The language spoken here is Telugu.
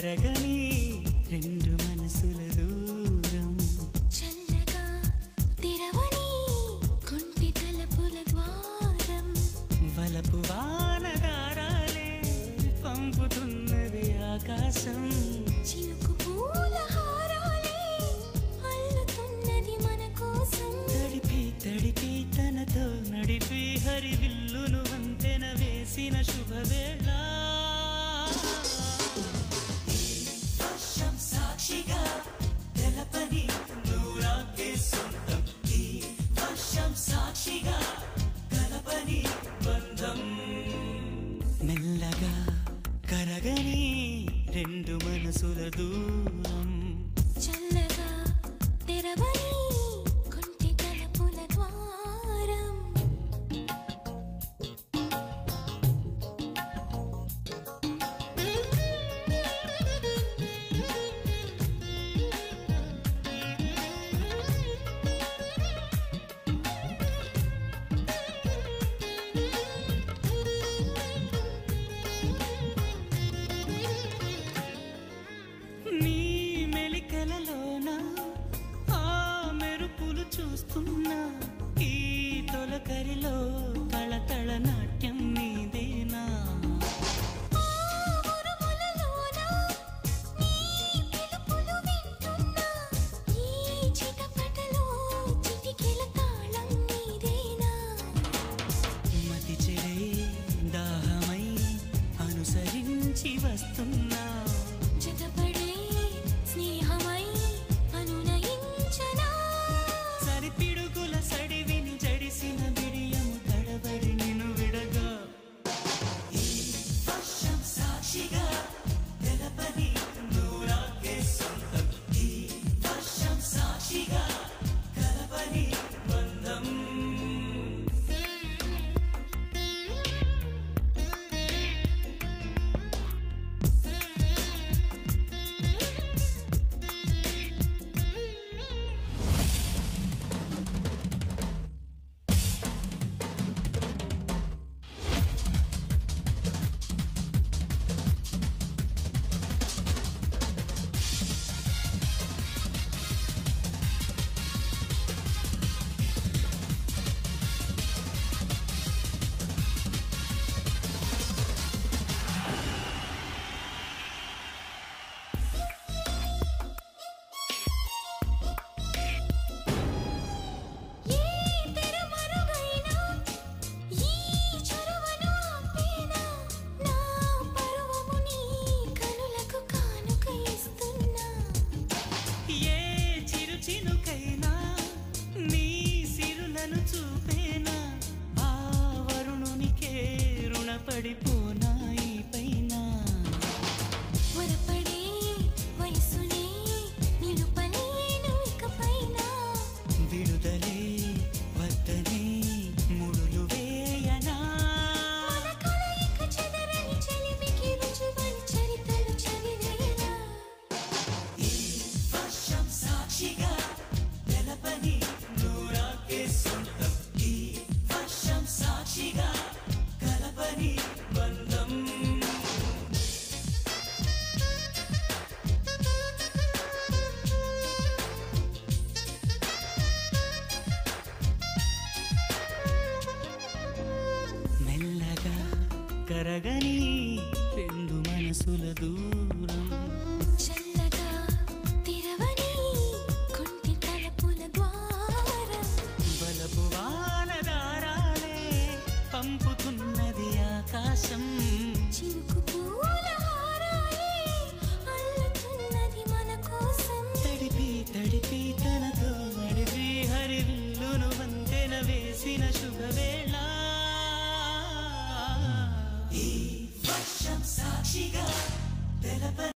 కరగని రెండు మనసుల దూరం చల్లగా తెరవని కొంటి తలుపుల ద్వారం వలపు వానదారాలే పంపుతున్నది ఆకాశం చినుకు పూల హారాలే అల్లుతున్నది మన కోసం తడిపి తడిపి తనతో నడిపి హరివిల్లును వంతెన వేసిన శుభవేళ సాక్షిగా తెలపని నూరాకే సొంతం ఈ వర్షం సాక్షిగా కలపని బంధం మెల్లగా కరగని రెండు మనసుల దూరం చల్లగా తెరవని కొంటి తలుపుల ద్వారం నీ మెలికలలోన ఆ మెరుపులు చూస్తున్నా ఈ తొలకరిలో తళతళ నాట్యం నీదేనా మతి చెడై దాహమై అనుసరించి వస్తున్నా జతపడే స్నేహమై అనునయించనా సరిపిడుగుల సడివిని జడిసిన బిడియము తడబడి నిన్ను విడగా ఈ వర్షం సాక్షిగా తెలపని నూరాకే సొంతం ఈ వర్షం సాక్షిగా కలపని బంధం చినుకైనా నీ సిరులను చూపేనా ఆ వరుణునికే రుణపడిపోనా ఈ పైన వరపడే వయసునే నిలుపలేను ఇకపైన విడుదలే వద్దనే ముడులు వేయనా మన కలయిక చెదరని చెలిమికి రుజువని చరితలు చదివేనా ఈ వర్షం సాక్షిగా తెలపని నూరాకే సొంతం ఈ వర్షం సాక్షిగా కలపని బంధం మెల్లగా కరగని రెండు మనసుల దూరం